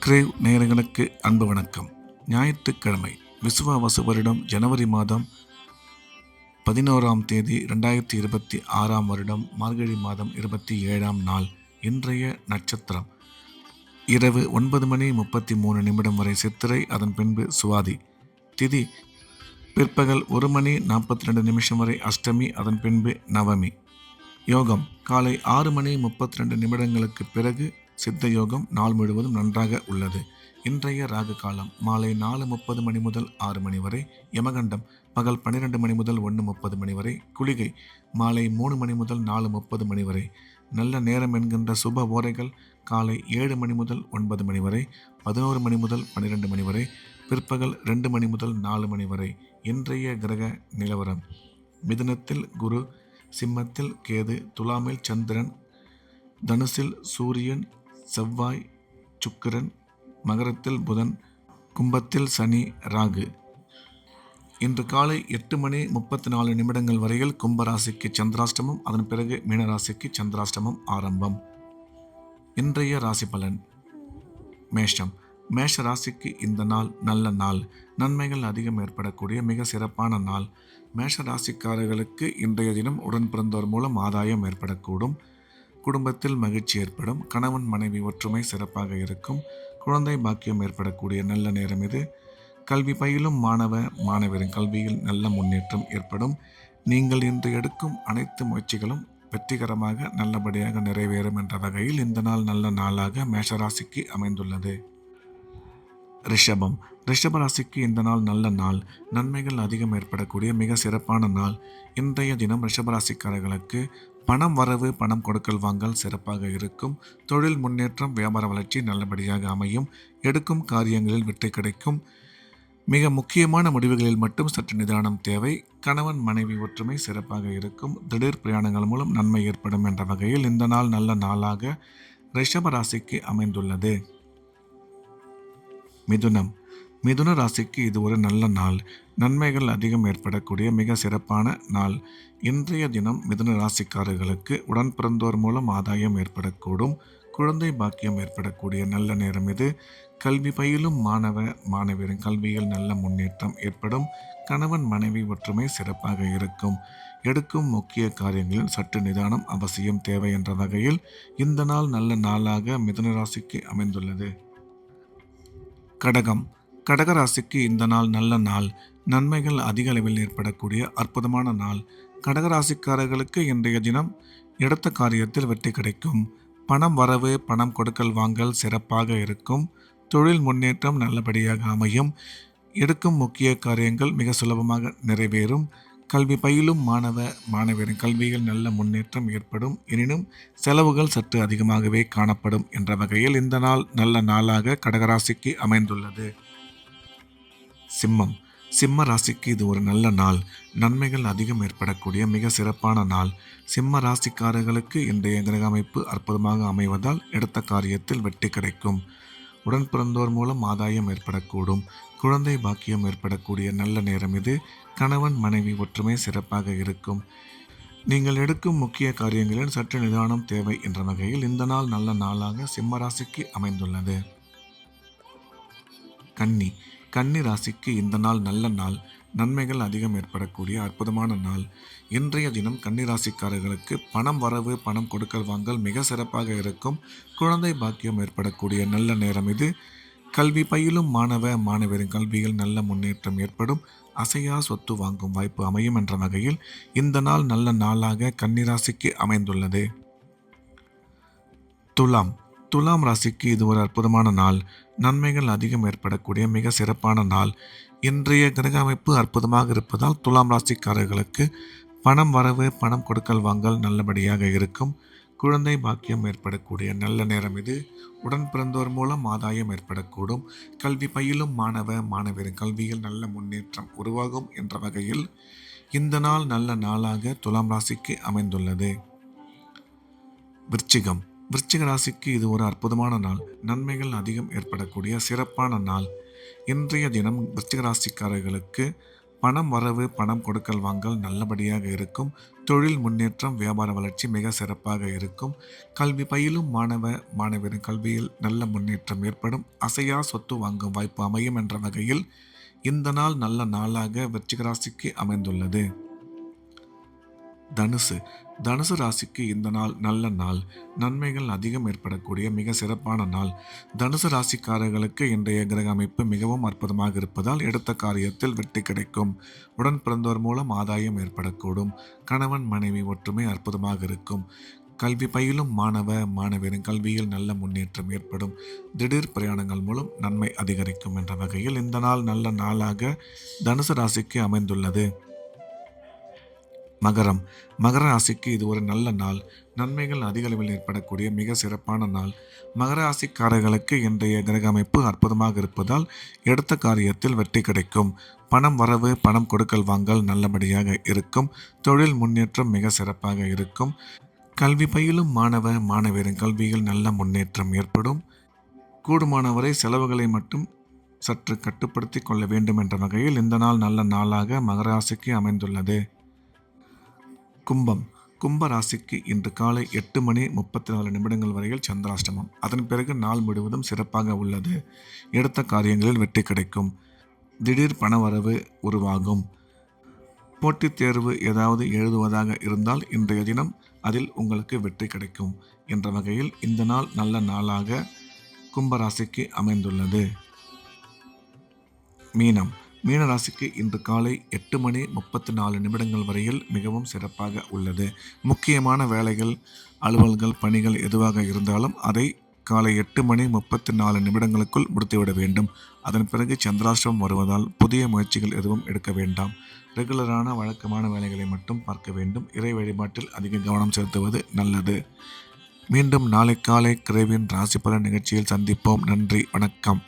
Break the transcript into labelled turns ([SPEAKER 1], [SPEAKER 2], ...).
[SPEAKER 1] Grave நேயர்களுக்கு அன்பு வணக்கம். ஞாயிற்றுக்கிழமை விசுவாவசு வருடம் ஜனவரி மாதம் 11ஆம் தேதி 2026ஆம் வருடம் மார்கழி மாதம் 27ஆம் நாள். இன்றைய நட்சத்திரம் இரவு 9:33 வரை சித்திரை, அதன் பின்பு சுவாதி. திதி பிற்பகல் 1:42 வரை அஷ்டமி, அதன் பின்பு நவமி. யோகம் காலை 6:32 பிறகு சித்த யோகம். நாள் முழுவதும் நன்றாக உள்ளது. இன்றைய ராகு காலம் மாலை 4:30 முதல் 6 மணி வரை. யமகண்டம் பகல் 12 முதல் 1:30 வரை. குளிகை மாலை 3 முதல் 4:30 வரை. நல்ல நேரம் என்கின்ற சுப ஓரைகள் காலை 7 முதல் 9 வரை, 11 முதல் 12 வரை, பிற்பகல் 2 முதல் 4 வரை. இன்றைய கிரக நிலவரம்: மிதுனத்தில் குரு, சிம்மத்தில் கேது, துலாமில் சந்திரன், தனுசில் சூரியன், செவ்வாய், சுக்கிரன், மகரத்தில் புதன், கும்பத்தில் சனி, ராகு. இன்று காலை 8:34 வரையில் கும்பராசிக்கு சந்திராஷ்டமம், அதன் பிறகு மீனராசிக்கு சந்திராஷ்டமம் ஆரம்பம். இன்றைய ராசி பலன்: மேஷம். மேஷ ராசிக்கு இந்த நாள் நல்ல நாள். நன்மைகள் அதிகம் ஏற்படக்கூடிய மிக சிறப்பான நாள். மேஷ ராசிக்காரர்களுக்கு இன்றைய தினம் உடன் பிறந்தோர் மூலம் ஆதாயம் ஏற்படக்கூடும். குடும்பத்தில் மகிழ்ச்சி ஏற்படும். கணவன் மனைவி ஒற்றுமை சிறப்பாக இருக்கும். குழந்தை பாக்கியம் ஏற்படக்கூடிய நல்ல நேரம் இது. கல்வி பயிலும் மாணவரின் கல்வியில் நல்ல முன்னேற்றம் ஏற்படும். நீங்கள் இன்று எடுக்கும் அனைத்து முயற்சிகளும் வெற்றிகரமாக நல்லபடியாக நிறைவேறும் என்ற வகையில் இந்த நாள் நல்ல நாளாக மேஷராசிக்கு அமைந்துள்ளது. ரிஷபம். ரிஷபராசிக்கு இந்த நாள் நல்ல நாள். நன்மைகள் அதிகம் ஏற்படக்கூடிய மிக சிறப்பான நாள். இன்றைய தினம் ரிஷபராசிக்காரர்களுக்கு பணம் வரவு, பணம் கொடுக்கல் வாங்கல் சிறப்பாக இருக்கும். தொழில் முன்னேற்றம், வியாபார வளர்ச்சி நல்லபடியாக அமையும். எடுக்கும் காரியங்களில் வெற்றி கிடைக்கும். மிக முக்கியமான முடிவுகளில் மட்டும் சற்று நிதானம் தேவை. கணவன் மனைவி ஒற்றுமை சிறப்பாக இருக்கும். திடீர் பிரயாணங்கள் மூலம் நன்மை ஏற்படும் என்ற வகையில் இந்த நாள் நல்ல நாளாக ரிஷபராசிக்கு அமைந்துள்ளது. மிதுனம். மிதுன ராசிக்கு இது ஒரு நல்ல நாள். நன்மைகள் அதிகம் ஏற்படக்கூடிய மிக சிறப்பான நாள். இன்றைய தினம் மிதுன ராசிக்காரர்களுக்கு உடன் பிறந்தோர் மூலம் ஆதாயம் ஏற்படக்கூடும். குழந்தை பாக்கியம் ஏற்படக்கூடிய நல்ல நேரம் இது. கல்வி பயிலும் மாணவரின் கல்வியில் நல்ல முன்னேற்றம் ஏற்படும். கணவன் மனைவி ஒற்றுமை சிறப்பாக இருக்கும். எடுக்கும் முக்கிய காரியங்களில் சற்று நிதானம் அவசியம் தேவை என்ற வகையில் இந்த நாள் நல்ல நாளாக மிதுன ராசிக்கு அமைந்துள்ளது. கடகம். கடகராசிக்கு இந்த நாள் நல்ல நாள். நன்மைகள் அதிக அளவில் ஏற்படக்கூடிய அற்புதமான நாள். கடகராசிக்காரர்களுக்கு இன்றைய தினம் எடுத்த காரியத்தில் வெற்றி கிடைக்கும். பணம் வரவு, பணம் கொடுக்கல் வாங்கல் சிறப்பாக இருக்கும். தொழில் முன்னேற்றம் நல்லபடியாக அமையும். எடுக்கும் முக்கிய காரியங்கள் மிக சுலபமாக நிறைவேறும். கல்வி பயிலும் மாணவரின் கல்வியில் நல்ல முன்னேற்றம் ஏற்படும். எனினும் செலவுகள் சற்று அதிகமாகவே காணப்படும் என்ற வகையில் இந்த நாள் நல்ல நாளாக கடகராசிக்கு அமைந்துள்ளது. சிம்மம். சிம்ம ராசிக்கு இது ஒரு நல்ல நாள். நன்மைகள் அதிகம் ஏற்படக்கூடிய மிக சிறப்பான நாள். சிம்ம ராசிக்காரர்களுக்கு இன்றைய கிரக அமைப்பு அற்புதமாக அமைவதால் எடுத்த காரியத்தில் வெற்றி கிடைக்கும். உடன் பிறந்தோர் மூலம் ஆதாயம் ஏற்படக்கூடும். குழந்தை பாக்கியம் ஏற்படக்கூடிய நல்ல நேரம் இது. கணவன் மனைவி ஒற்றுமை சிறப்பாக இருக்கும். நீங்கள் எடுக்கும் முக்கிய காரியங்களில் சற்று நிதானம் தேவை என்ற வகையில் இந்த நாள் நல்ல நாளாக சிம்ம ராசிக்கு அமைந்துள்ளது. கன்னி. கன்னி ராசிக்கு இந்த நாள் நல்ல நாள். நன்மைகள் அதிகம் ஏற்படக்கூடிய அற்புதமான நாள். இன்றைய தினம் கன்னிராசிக்காரர்களுக்கு பணம் வரவு, பணம் கொடுக்கல் வாங்கல் மிக சிறப்பாக இருக்கும். குழந்தை பாக்கியம் ஏற்படக்கூடிய நல்ல நேரம் இது. கல்வி பயிலும் மாணவரின் கல்வியில் நல்ல முன்னேற்றம் ஏற்படும். அசையா சொத்து வாங்கும் வாய்ப்பு அமையும் என்ற வகையில் இந்த நாள் நல்ல நாளாக கன்னிராசிக்கு அமைந்துள்ளது. துலாம். துலாம் ராசிக்கு இது ஒரு அற்புதமான நாள். நன்மைகள் அதிகம் ஏற்படக்கூடிய மிக சிறப்பான நாள். இன்றைய கிரக அமைப்பு அற்புதமாக இருப்பதால் துலாம் ராசிக்காரர்களுக்கு பணம் வரவு, பணம் கொடுக்கல் வாங்கல் நல்லபடியாக இருக்கும். குழந்தை பாக்கியம் ஏற்படக்கூடிய நல்ல நேரம் இது. உடன் பிறந்தோர் மூலம் ஆதாயம் ஏற்படக்கூடும். கல்வி பயிலும் மாணவரின் கல்வியில் நல்ல முன்னேற்றம் உருவாகும் என்ற வகையில் இந்த நாள் நல்ல நாளாக துலாம் ராசிக்கு அமைந்துள்ளது. விருச்சிகம். விருச்சிக ராசிக்கு இது ஒரு அற்புதமான நாள். நன்மைகள் அதிகம் ஏற்படக்கூடிய சிறப்பான நாள். இன்றைய தினம் விருச்சிக ராசிக்காரர்களுக்கு பணம் வரவு, பணம் கொடுக்கல் வாங்கல் நல்லபடியாக இருக்கும். தொழில் முன்னேற்றம், வியாபார வளர்ச்சி மிக சிறப்பாக இருக்கும். கல்வி பயிலும் மாணவரின் கல்வியில் நல்ல முன்னேற்றம் ஏற்படும். அசையா சொத்து வாங்கும் வாய்ப்பு அமையும் என்ற வகையில் இந்த நாள் நல்ல நாளாக விருச்சிக ராசிக்கு அமைந்துள்ளது. தனுசு ராசிக்கு இந்த நாள் நல்ல நாள். நன்மைகள் அதிகம் ஏற்படக்கூடிய மிக சிறப்பான நாள். தனுசு ராசிக்காரர்களுக்கு இன்றைய கிரக அமைப்பு மிகவும் அற்புதமாக இருப்பதால் எடுத்த காரியத்தில் வெற்றி கிடைக்கும். உடன் பிறந்தோர் மூலம் ஆதாயம் ஏற்படக்கூடும். கணவன் மனைவி ஒற்றுமை அற்புதமாக இருக்கும். கல்வி பயிலும் மாணவரின் கல்வியில் நல்ல முன்னேற்றம் ஏற்படும். திடீர் பிரயாணங்கள் மூலம் நன்மை அதிகரிக்கும் என்ற வகையில் இந்த நாள் நல்ல நாளாக தனுசு ராசிக்கு அமைந்துள்ளது. மகர ராசிக்கு இது ஒரு நல்ல நாள். நன்மைகள் அதிக அளவில் ஏற்படக்கூடிய மிக சிறப்பான நாள். மகர ராசிக்காரர்களுக்கு இன்றைய கிரக அமைப்பு அற்புதமாக இருப்பதால் எடுத்த காரியத்தில் வெற்றி கிடைக்கும். பணம் வரவு, பணம் கொடுக்கல் வாங்கல் நல்லபடியாக இருக்கும். தொழில் முன்னேற்றம் மிக சிறப்பாக இருக்கும். கல்வி பயிலும் மாணவரின் கல்வியில் நல்ல முன்னேற்றம் ஏற்படும். கூடுமானவரை செலவுகளை மட்டும் சற்று கட்டுப்படுத்தி கொள்ள வேண்டும் என்ற வகையில் இந்த நாள் நல்ல நாளாக மகர ராசிக்கு அமைந்துள்ளது. கும்ப ராசிக்கு இன்று காலை 8:34 வரையில் சந்திராஷ்டமம். அதன் பிறகு நாள் முழுவதும் சிறப்பாக உள்ளது. எடுத்த காரியங்களில் வெற்றி கிடைக்கும். திடீர் பணவரவு உருவாகும். போட்டித் தேர்வு ஏதாவது எழுதுவதாக இருந்தால் இன்றைய தினம் அதில் உங்களுக்கு வெற்றி கிடைக்கும் என்ற வகையில் இந்த நாள் நல்ல நாளாக கும்பராசிக்கு அமைந்துள்ளது. மீன ராசிக்கு இன்று காலை 8:34 வரையில் மிகவும் சிறப்பாக உள்ளது. முக்கியமான வேலைகள், அலுவல்கள், பணிகள் எதுவாக இருந்தாலும் அதை காலை 8:34 முடித்துவிட வேண்டும். அதன் பிறகு சந்திராஷ்டமம் வருவதால் புதிய முயற்சிகள் எதுவும் எடுக்க வேண்டாம். ரெகுலரான வழக்கமான வேலைகளை மட்டும் பார்க்க வேண்டும். இறை வழிபாட்டில் அதிக கவனம் செலுத்துவது நல்லது. மீண்டும் நாளை காலை கிரேவின் ராசி பலன் நிகழ்ச்சியில் சந்திப்போம். நன்றி, வணக்கம்.